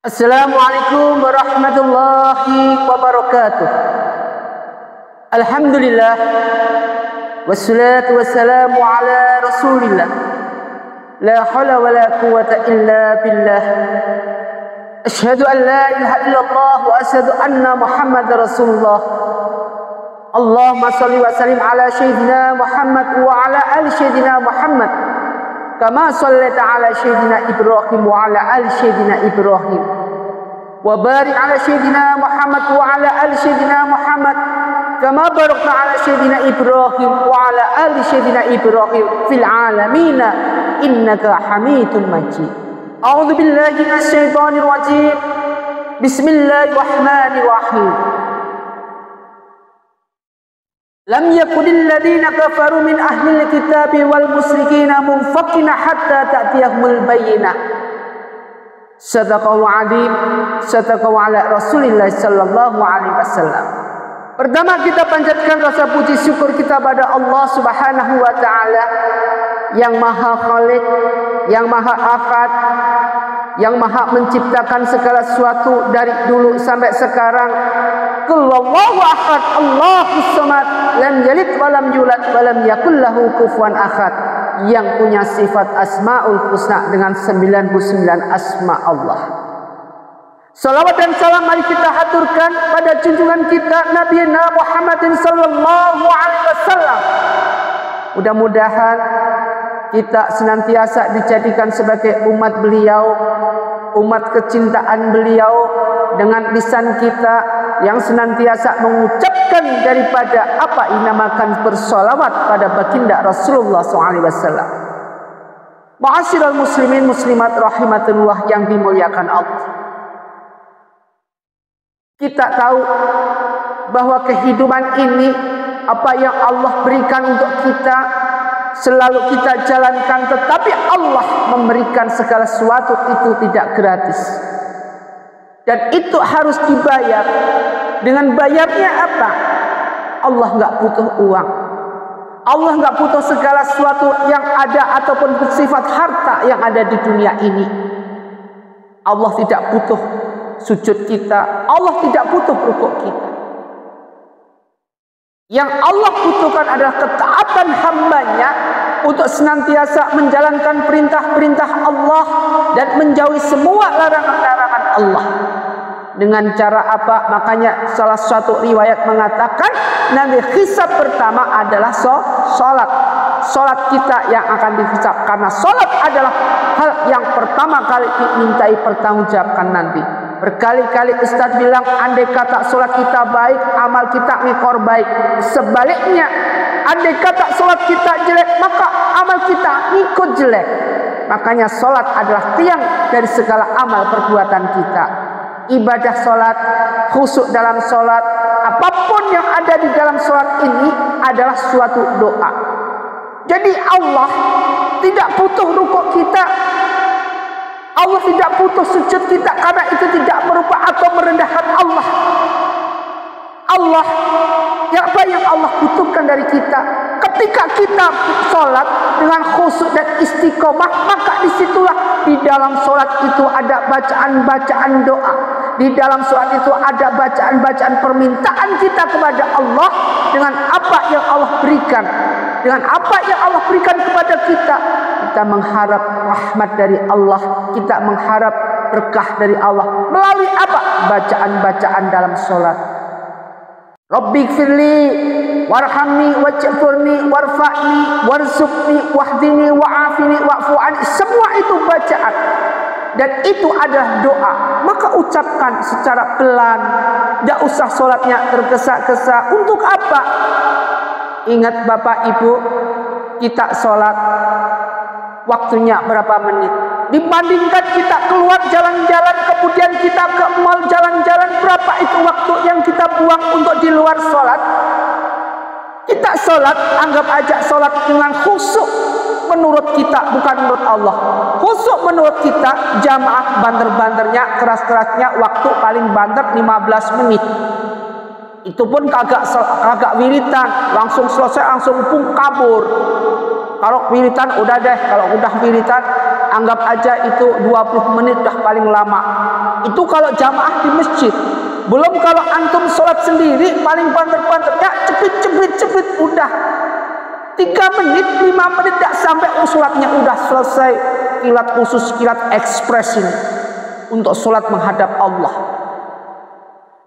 Assalamualaikum warahmatullahi wabarakatuh. Alhamdulillah wassalatu wassalamu ala rasulillah. La hawla wa la quwwata illa billah. Asyhadu an la ilaha illallah wa asyhadu anna Muhammadar Rasulullah. Allahumma shalli wa sallim ala sayyidina Muhammad wa ala ali sayyidina Muhammad. Kama shallaita ala sayyidina Ibrahim wa ala ali sayyidina Ibrahim. Wa barik ala sayyidina Muhammad wa ala ali sayyidina Muhammad. Kama barakta ala sayyidina Ibrahim wa ala ali sayyidina Ibrahim fil alamin innaka Hamidum Majid. A'udzu billahi minasyaitonir rajim. Bismillahirrahmanirrahim. Lam yakunil ladina kafaru min ahlil kitabi wal musyrikina munfakina hatta ta'tiyahumul bayyinah. Sadaqallahu azim, sadaqallahu ala Rasulillah sallallahu alaihi wasallam. Pertama kita panjatkan rasa puji syukur kita pada Allah Subhanahu wa taala yang Maha Khalik, yang Maha Ahad, yang Maha menciptakan segala sesuatu dari dulu sampai sekarang. Qulhuwallahu ahad, Allahus samad, lam yalid wa lam yulad wa lam yakul lahu kufuwan ahad, yang punya sifat Asmaul Husna dengan 99 asma Allah. Salawat dan salam mari kita haturkan pada junjungan kita Nabi Muhammadin sallallahu alaihi wasallam. Mudah-mudahan kita senantiasa dijadikan sebagai umat beliau, umat kecintaan beliau, dengan lisan kita yang senantiasa mengucapkan daripada apa dinamakan bersolawat pada baginda Rasulullah SAW. Ma'asyiral muslimin muslimat rahimatullah yang dimuliakan Allah. Kita tahu bahwa kehidupan ini, apa yang Allah berikan untuk kita, selalu kita jalankan, tetapi Allah memberikan segala sesuatu itu tidak gratis. Dan itu harus dibayar. Dengan bayarnya apa? Allah nggak butuh uang. Allah nggak butuh segala sesuatu yang ada ataupun bersifat harta yang ada di dunia ini. Allah tidak butuh sujud kita. Allah tidak butuh rukuk kita. Yang Allah butuhkan adalah ketaatan hambanya untuk senantiasa menjalankan perintah-perintah Allah dan menjauhi semua larangan-larangan Allah. Dengan cara apa? Makanya salah satu riwayat mengatakan nanti hisab pertama adalah sholat. Sholat kita yang akan dihisab, karena sholat adalah hal yang pertama kali dimintai pertanggungjawabkan nanti. Berkali-kali Ustadz bilang, andai kata sholat kita baik, amal kita ngikor baik. Sebaliknya, andai kata sholat kita jelek, maka amal kita ngikut jelek. Makanya sholat adalah tiang dari segala amal perbuatan kita. Ibadah sholat, khusyuk dalam sholat, apapun yang ada di dalam sholat ini adalah suatu doa. Jadi Allah tidak butuh rukuk kita, Allah tidak butuh sujud kita, karena itu tidak merupakan atau merendahkan Allah. Allah, apa yang Allah butuhkan dari kita? Ketika kita sholat dengan khusyuk dan istiqomah, maka disitulah di dalam sholat itu ada bacaan-bacaan doa. Di dalam sholat itu ada bacaan-bacaan permintaan kita kepada Allah dengan apa yang Allah berikan. Dengan apa yang Allah berikan kepada kita, kita mengharap rahmat dari Allah, kita mengharap berkah dari Allah melalui apa? Bacaan-bacaan dalam sholat. Rabbighfirli warhamni waj'furni warfa'ni warzuqni wahdini wa'afini wa'fu'ani. Semua itu bacaan dan itu adalah doa. Maka ucapkan secara pelan, tidak usah sholatnya tergesa-gesa. Untuk apa? Ingat Bapak Ibu, kita sholat waktunya berapa menit? Dibandingkan kita keluar jalan-jalan, kemudian kita ke mall jalan-jalan, berapa itu waktu yang kita buang untuk di luar sholat? Kita sholat, anggap aja sholat dengan khusyuk menurut kita, bukan menurut Allah. Khusyuk menurut kita, jamaah banter-banternya, keras-kerasnya, waktu paling banter 15 menit. Itu pun kagak wiritan, langsung selesai langsung pun kabur. Kalau wiritan udah deh, kalau udah wiritan anggap aja itu 20 menit dah paling lama. Itu kalau jamaah di masjid. Belum kalau antum sholat sendiri paling banter-banter ya cepit udah 3 menit 5 menit tak sampai sholatnya udah selesai. Kilat khusus, kilat ekspres ini untuk sholat menghadap Allah.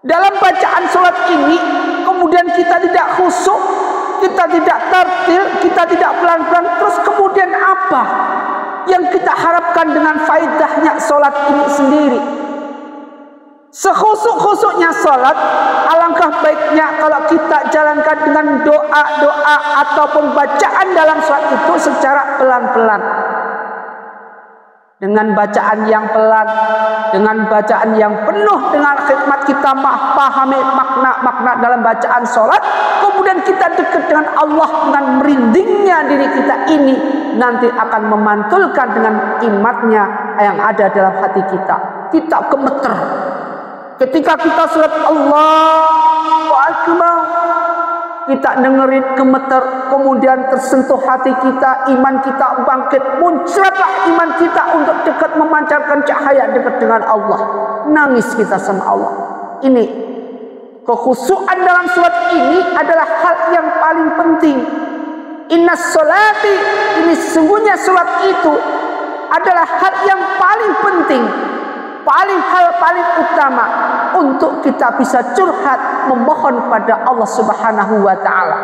Dalam bacaan sholat ini kemudian kita tidak khusyuk, kita tidak tartil, kita tidak pelan-pelan. Terus kemudian apa yang kita harapkan dengan faedahnya sholat ini sendiri? Sekhusyuk-khusyuknya sholat, alangkah baiknya kalau kita jalankan dengan doa-doa ataupun bacaan dalam sholat itu secara pelan-pelan. Dengan bacaan yang pelan, dengan bacaan yang penuh dengan khidmat, kita pahami makna-makna dalam bacaan sholat, kemudian kita dekat dengan Allah dengan merindingnya diri kita ini, nanti akan memantulkan dengan imannya yang ada dalam hati kita. Kita gemeter ketika kita sholat Allahu Akbar, kita dengerin gemeter, kemudian tersentuh hati kita, iman kita bangkit, muncratlah iman kita untuk dekat memancarkan cahaya dekat dengan Allah. Nangis kita sama Allah. Ini kekhusyukan dalam sholat ini adalah hal yang paling penting. Inna sholati, ini sesungguhnya sholat itu adalah hal yang paling penting, hal paling utama untuk kita bisa curhat memohon pada Allah Subhanahu wa taala.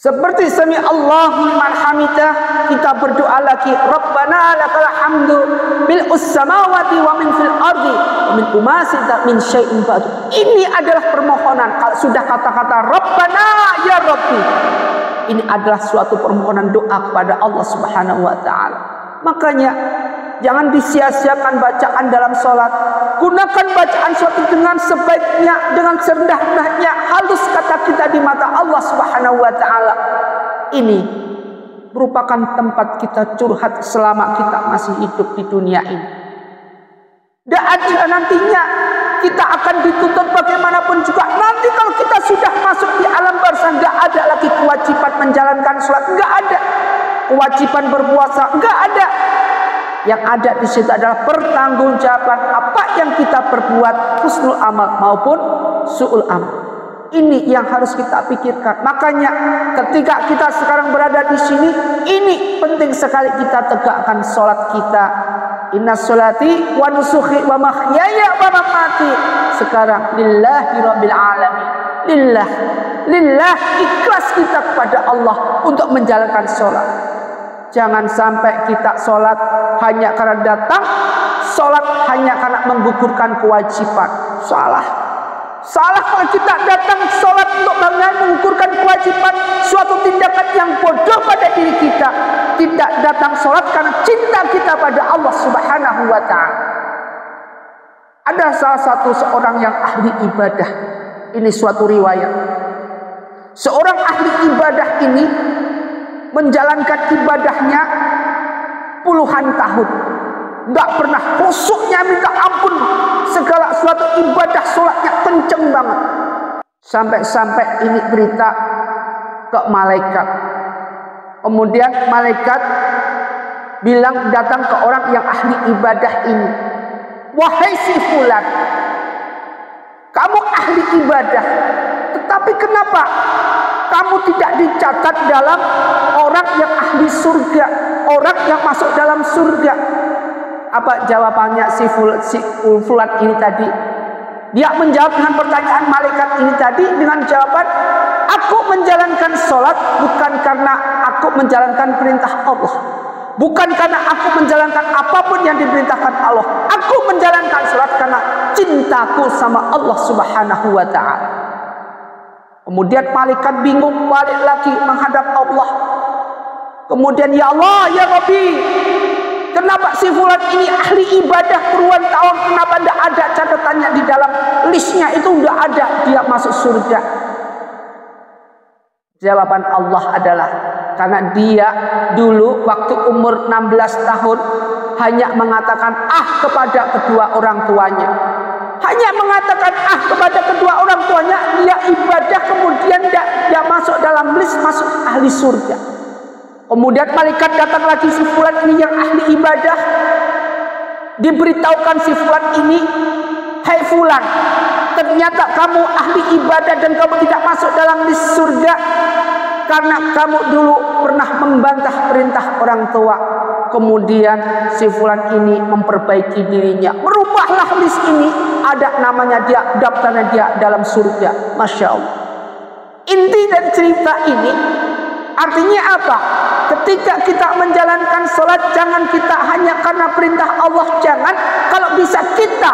Seperti sami Allahu liman hamidah, kita berdoa lagi Rabbana lakal hamdu bil samawati wa min fil ardi wa min umasita min syai'in ba'du. Ini adalah permohonan. Kalau sudah kata-kata Rabbana ya Rabbi, ini adalah suatu permohonan doa kepada Allah Subhanahu wa taala. Makanya jangan disia-siakan bacaan dalam sholat. Gunakan bacaan sholat dengan sebaiknya, dengan serendah-rendahnya, halus kata kita di mata Allah Subhanahu wa taala. Ini merupakan tempat kita curhat selama kita masih hidup di dunia ini. Dan ada nantinya kita akan dituntut bagaimanapun juga. Nanti kalau kita sudah masuk di alam barzah, nggak ada lagi kewajiban menjalankan sholat, nggak ada kewajiban berpuasa, nggak ada. Yang ada di situ adalah pertanggungjawaban apa yang kita perbuat, husnul amal maupun su'ul amal. Ini yang harus kita pikirkan. Makanya ketika kita sekarang berada di sini, ini penting sekali kita tegakkan sholat kita. Inna sholati wa nusuki wa mahyaya wa mamati. Sekarang lillahi rabbil alamin. Lillah ikhlas kita kepada Allah untuk menjalankan sholat. Jangan sampai kita sholat hanya karena datang, sholat hanya karena menggugurkan kewajiban. Salah kalau kita datang sholat untuk menggugurkan kewajiban, suatu tindakan yang bodoh pada diri kita. Tidak datang sholat karena cinta kita pada Allah Subhanahu wa ta'ala. Ada salah satu seorang yang ahli ibadah. Ini suatu riwayat. Seorang ahli ibadah ini menjalankan ibadahnya puluhan tahun, nggak pernah khusyuknya minta ampun, segala suatu ibadah sholatnya kenceng banget. Sampai ini berita ke malaikat. Kemudian malaikat bilang, datang ke orang yang ahli ibadah ini, wahai si fulan, kamu ahli ibadah, tetapi kenapa kamu tidak dicatat dalam orang yang ahli surga, orang yang masuk dalam surga? Apa jawabannya si fulan ini tadi? Dia menjawab dengan pertanyaan malaikat ini tadi dengan jawaban, aku menjalankan sholat bukan karena aku menjalankan perintah Allah, bukan karena aku menjalankan apapun yang diperintahkan Allah. Aku menjalankan sholat karena cintaku sama Allah Subhanahu wa ta'ala. Kemudian malaikat bingung, balik lagi menghadap Allah. Kemudian, ya Allah, ya Rabbi, kenapa si fulan ini ahli ibadah puluhan tahun, kenapa tidak ada catatannya di dalam listnya itu, tidak ada dia masuk surga? Jawaban Allah adalah karena dia dulu waktu umur 16 tahun hanya mengatakan kepada kedua orang tuanya. Hanya mengatakan kepada kedua orang tuanya, dia ibadah, kemudian dia masuk dalam list masuk ahli surga. Kemudian malaikat datang lagi, si fulan ini yang ahli ibadah. Diberitahukan si fulan ini, hai fulan, ternyata kamu ahli ibadah dan kamu tidak masuk dalam list surga karena kamu dulu pernah membantah perintah orang tua. Kemudian si fulan ini memperbaiki dirinya, merubahlah list ini, ada namanya dia, daftarnya dia dalam surga. Masya Allah. Inti dari cerita ini artinya apa? Ketika kita menjalankan sholat, jangan kita hanya karena perintah Allah, jangan. Kalau bisa kita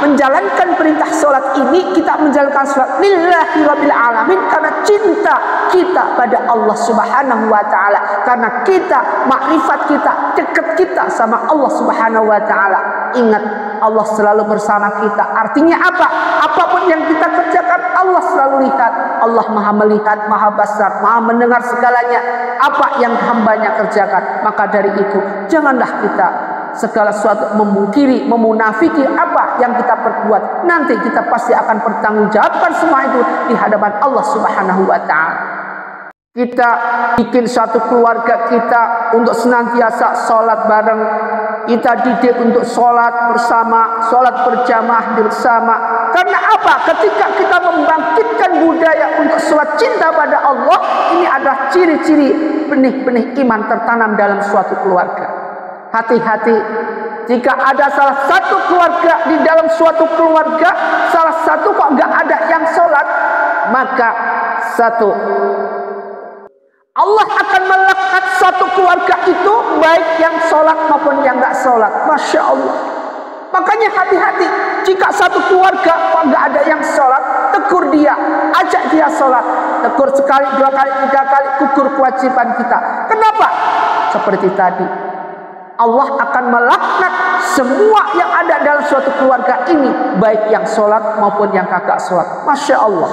menjalankan perintah sholat ini, kita menjalankan sholat lillahi rabbil alamin, karena cinta kita pada Allah subhanahu wa ta'ala, karena kita, makrifat kita, dekat kita sama Allah subhanahu wa ta'ala. Ingat, Allah selalu bersama kita. Artinya apa? Apapun yang kita kerjakan, Allah selalu lihat. Allah maha melihat, maha basar, maha mendengar segalanya apa yang hambanya kerjakan. Maka dari itu, janganlah kita segala sesuatu memungkiri, memunafiki apa yang kita perbuat. Nanti kita pasti akan bertanggungjawabkan semua itu di hadapan Allah subhanahu wa ta'ala. Kita bikin suatu keluarga kita untuk senantiasa sholat bareng. Kita didik untuk sholat bersama, sholat berjamaah bersama. Karena apa? Ketika kita membangkitkan budaya untuk sholat cinta pada Allah, ini adalah ciri-ciri benih-benih iman tertanam dalam suatu keluarga. Hati-hati, jika ada salah satu keluarga, di dalam suatu keluarga salah satu kok nggak ada yang sholat, maka satu, Allah akan melaknat satu keluarga itu, baik yang sholat maupun yang nggak sholat. Masya Allah. Makanya hati-hati, jika satu keluarga kok nggak ada yang sholat, tegur dia, ajak dia sholat. Tegur sekali, dua kali, tiga kali, gugur kewajiban kita. Kenapa? Seperti tadi, Allah akan melaknat semua yang ada dalam suatu keluarga ini, baik yang sholat maupun yang kagak sholat. Masya Allah.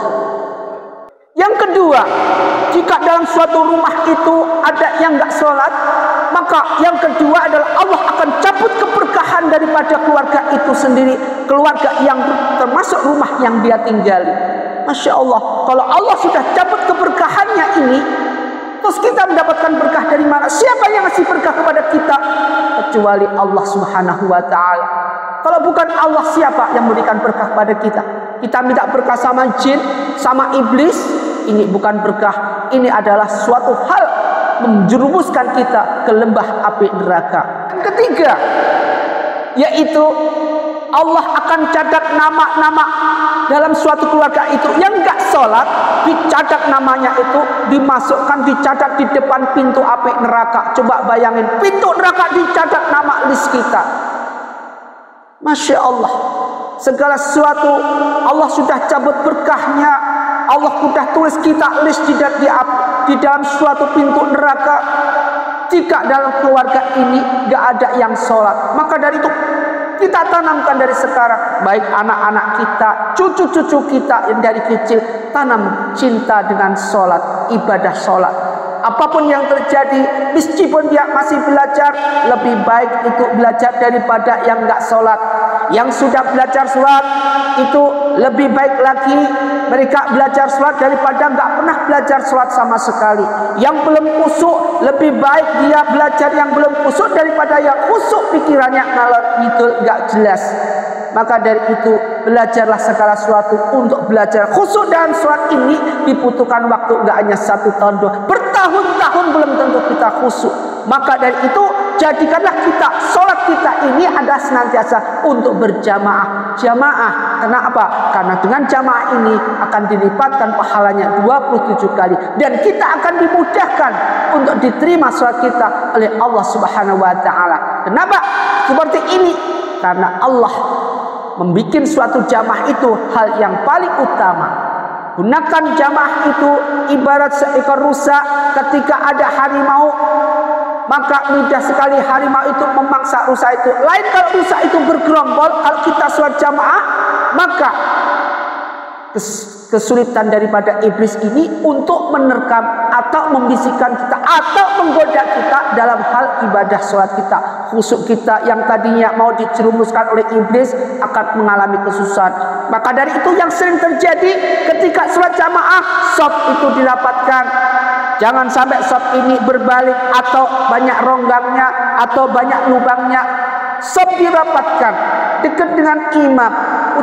Yang kedua, jika dalam suatu rumah itu ada yang nggak sholat, maka yang kedua adalah Allah akan cabut keberkahan daripada keluarga itu sendiri, keluarga yang termasuk rumah yang dia tinggali. Masya Allah. Kalau Allah sudah cabut keberkahannya ini, terus kita mendapatkan berkah dari mana? Siapa yang ngasih berkah kepada kita? Kecuali Allah subhanahu wa ta'ala. Kalau bukan Allah, siapa yang memberikan berkah pada kita? Kita minta berkah sama jin, sama iblis. Ini bukan berkah. Ini adalah suatu hal menjerumuskan kita ke lembah api neraka. Yang ketiga, yaitu Allah akan catat nama-nama dalam suatu keluarga itu yang enggak sholat, dicatat namanya itu, dimasukkan, dicatat di depan pintu api neraka. Coba bayangin, pintu neraka dicatat nama list kita. Masya Allah. Segala sesuatu Allah sudah cabut berkahnya. Allah sudah tulis kita list di dalam suatu pintu neraka. Jika dalam keluarga ini enggak ada yang sholat, maka dari itu kita tanamkan dari sekarang, baik anak-anak kita, cucu-cucu kita yang dari kecil, tanam cinta dengan sholat, ibadah sholat. Apapun yang terjadi, meskipun dia masih belajar, lebih baik itu belajar daripada yang enggak sholat. Yang sudah belajar sholat itu lebih baik lagi mereka belajar sholat daripada enggak pernah belajar sholat sama sekali. Yang belum khusyuk, lebih baik dia belajar yang belum khusyuk daripada yang khusyuk pikirannya ngalor ngidul enggak jelas. Maka dari itu, belajarlah segala sesuatu untuk belajar. Khusyuk dalam sholat ini dibutuhkan waktu enggak hanya 1 tahun, 2, bertahun-tahun belum tentu kita khusyuk. Maka dari itu, jadikanlah kita, sholat kita ini adalah senantiasa untuk berjamaah. Jamaah, kenapa? Karena dengan jamaah ini akan dilipatkan pahalanya 27 kali. Dan kita akan dimudahkan untuk diterima sholat kita oleh Allah subhanahu wa ta'ala. Kenapa? Seperti ini. Karena Allah membuat suatu jamaah itu hal yang paling utama. Gunakan jamaah itu ibarat seekor rusa. Ketika ada harimau, maka mudah sekali harimau itu memangsa rusa itu. Lain kalau rusa itu bergerombol, kalau kita sholat jamaah, maka kesulitan daripada iblis ini untuk menerkam atau membisikkan kita atau menggoda kita dalam hal ibadah sholat kita. Khusyuk kita yang tadinya mau dijerumuskan oleh iblis akan mengalami kesusahan. Maka dari itu yang sering terjadi ketika sholat jamaah, shaf itu dirapatkan, Jangan sampai sop ini berbalik atau banyak ronggangnya atau banyak lubangnya. Sop dirapatkan dekat dengan imam.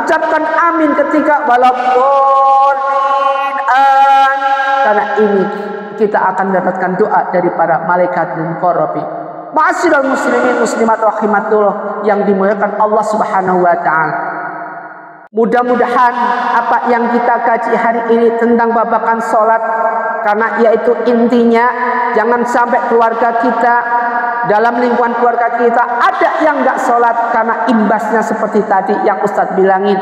Ucapkan amin ketika walaupun amin. Karena ini kita akan mendapatkan doa dari para malaikat muqarrabin. Ma'asyiral muslimin muslimat rahimatullah yang dimuliakan Allah Subhanahu wa taala. Mudah-mudahan apa yang kita kaji hari ini tentang babakan salat, karena yaitu intinya jangan sampai keluarga kita, dalam lingkungan keluarga kita ada yang enggak salat, karena imbasnya seperti tadi yang Ustadz bilangin,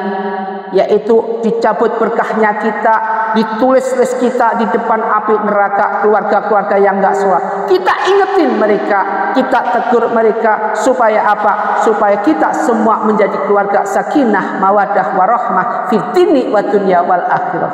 yaitu dicabut berkahnya kita, ditulis list kita di depan api neraka keluarga-keluarga yang enggak sholat. Kita ingetin mereka, kita tegur mereka, supaya apa? Supaya kita semua menjadi keluarga sakinah, mawaddah, warahmah, fid dini wa dunya wal akhirah.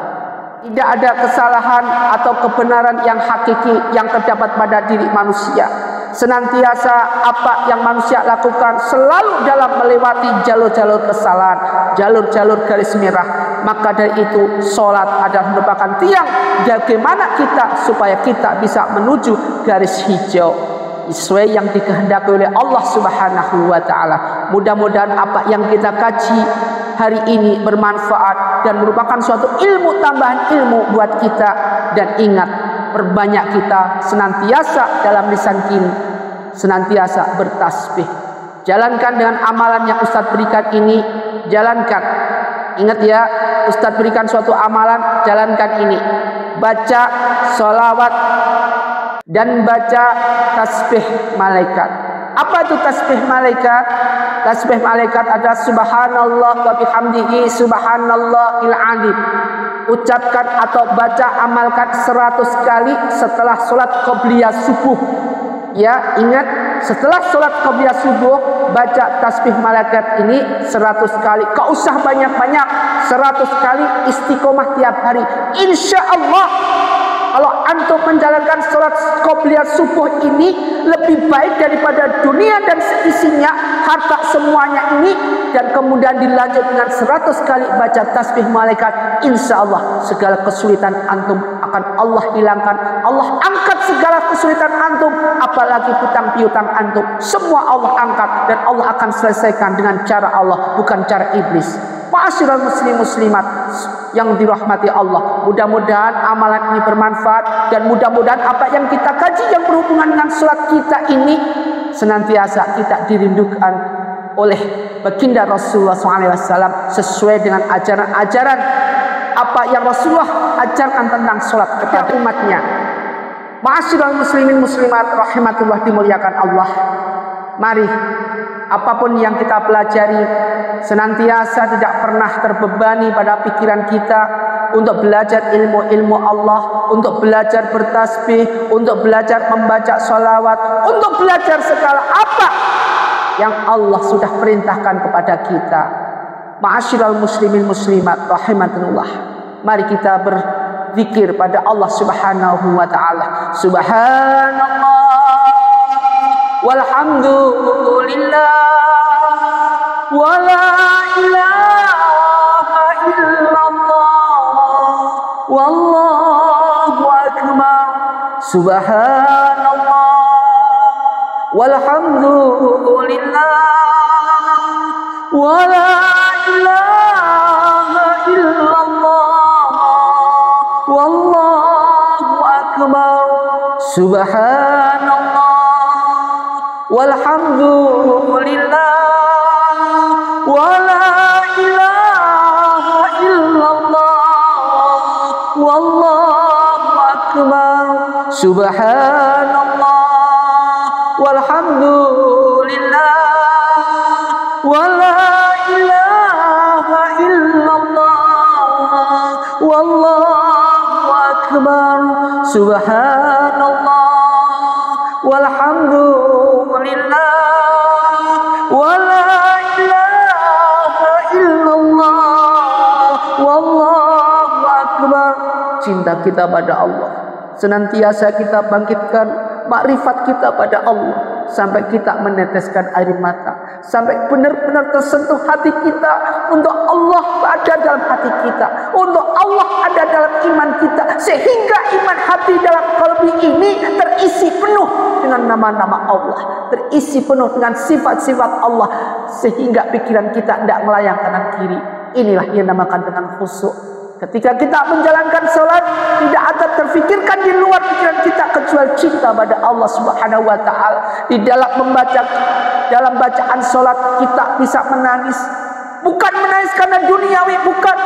Tidak ada kesalahan atau kebenaran yang hakiki yang terdapat pada diri manusia. Senantiasa apa yang manusia lakukan selalu dalam melewati jalur-jalur kesalahan, jalur-jalur garis merah. Maka dari itu sholat adalah merupakan tiang bagaimana kita supaya kita bisa menuju garis hijau sesuai yang dikehendaki oleh Allah Subhanahu wa taala. Mudah-mudahan apa yang kita kaji hari ini bermanfaat dan merupakan suatu ilmu tambahan ilmu buat kita. Dan ingat, perbanyak kita senantiasa dalam lisan kini senantiasa bertasbih. Jalankan dengan amalan yang Ustadz berikan ini, jalankan. Ingat ya, Ustadz berikan suatu amalan, jalankan ini. Baca sholawat dan baca tasbih malaikat. Apa itu tasbih malaikat? Tasbih malaikat adalah subhanallah wa bihamdihi subhanallahil azim. Ucapkan atau baca amalkan 100 kali setelah sholat qobliyah subuh. Ya, ingat, setelah sholat qobliyah subuh baca tasbih malaikat ini 100 kali. Kau usah banyak-banyak, 100 kali istiqomah tiap hari. Insya Allah kalau antum menjalankan sholat qobliyah subuh ini lebih baik daripada dunia dan seisinya, harta semuanya ini, dan kemudian dilanjut dengan 100 kali baca tasbih malaikat, insya Allah segala kesulitan antum akan Allah hilangkan. Allah angkat segala kesulitan antum, apalagi hutang piutang antum, semua Allah angkat dan Allah akan selesaikan dengan cara Allah, bukan cara iblis. Ma'asyiral muslim muslimat yang dirahmati Allah, mudah-mudahan amalan ini bermanfaat dan mudah-mudahan apa yang kita kaji yang berhubungan dengan sholat kita ini senantiasa kita dirindukan oleh baginda Rasulullah SAW sesuai dengan ajaran-ajaran apa yang Rasulullah ajarkan tentang sholat kepada umatnya. Ma'asyiral muslimin muslimat rahimatullah dimuliakan Allah, mari apapun yang kita pelajari senantiasa tidak pernah terbebani pada pikiran kita untuk belajar ilmu-ilmu Allah, untuk belajar bertasbih, untuk belajar membaca sholawat, untuk belajar segala apa yang Allah sudah perintahkan kepada kita. Ma'asyiral muslimin muslimat rahimatullah, mari kita berzikir pada Allah Subhanahu wa taala. Subhanallah walhamdulillah wala ilaha illallah wallahu akbar. Subhanallah walhamdulillah wala ilaha illallah wallahu akbar. Subhanallah walhamdulillah wala ilaha illallah wallahu akbar. Subhanallah walhamdulillah wala ilaha illallah wallahu akbar. Subhanallah walhamdulillah wala ilaha illallah wallahu akbar. Cinta kita pada Allah senantiasa kita bangkitkan, makrifat kita pada Allah sampai kita meneteskan air mata, sampai benar-benar tersentuh hati kita untuk Allah ada dalam hati kita, untuk Allah ada dalam iman kita, sehingga iman hati dalam qalbi ini terisi penuh dengan nama-nama Allah, terisi penuh dengan sifat-sifat Allah, sehingga pikiran kita tidak melayang kanan kiri. Inilah yang dinamakan dengan khusyuk. Ketika kita menjalankan sholat, tidak ada terfikirkan di luar pikiran kita kecuali cinta pada Allah Subhanahu wa Ta'ala. Di dalam bacaan sholat kita bisa menangis, bukan menangis karena duniawi, bukan,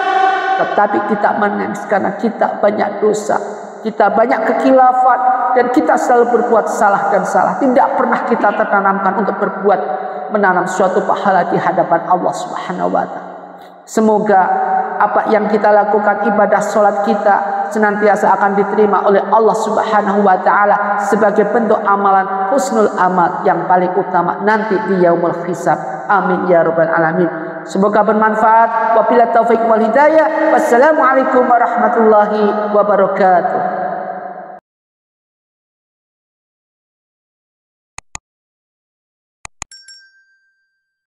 tetapi kita menangis karena kita banyak dosa, kita banyak kekhilafan, dan kita selalu berbuat salah dan salah. Tidak pernah kita tertanamkan untuk menanam suatu pahala di hadapan Allah Subhanahu wa Ta'ala. Semoga apa yang kita lakukan, ibadah sholat kita senantiasa akan diterima oleh Allah Subhanahu wa Ta'ala sebagai bentuk amalan husnul amal yang paling utama nanti di yaumul hisab. Amin ya rabbal alamin. Semoga bermanfaat. Wabillahi taufiq wal hidayah. Wassalamualaikum warahmatullahi wabarakatuh.